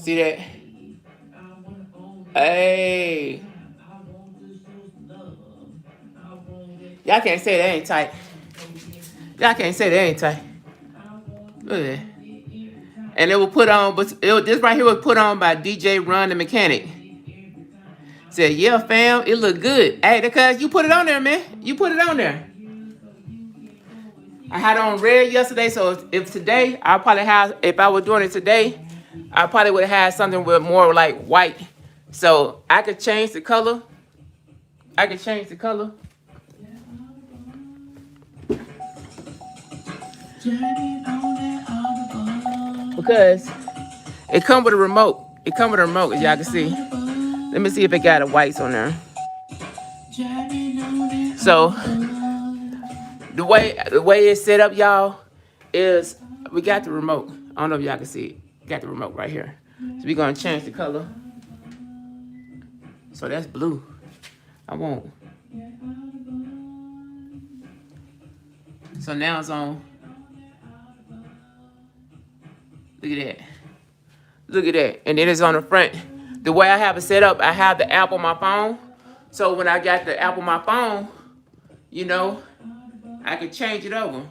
See that? Hey. Y'all can't say that ain't tight. Y'all can't say that ain't tight. Look at that. And it was put on, but this right here was put on by DJ Run the Mechanic. Said, yeah, fam, it look good. Hey, because you put it on there, man. You put it on there. I had on red yesterday, so if today, I probably have, if I was doing it today, I probably would have had something with more like white. So I could change the color. I could change the color. Because it come with a remote. It come with a remote, as y'all can see. Let me see if it got a whites on there. So the way it's set up, y'all, is we got the remote. I don't know if y'all can see it. Got the remote right here. So we're gonna change the color. So that's blue. I won't. So now it's on. Look at that. Look at that. And then it's on the front. The way I have it set up, I have the app on my phone. So when I got the app on my phone, you know, I can change it over.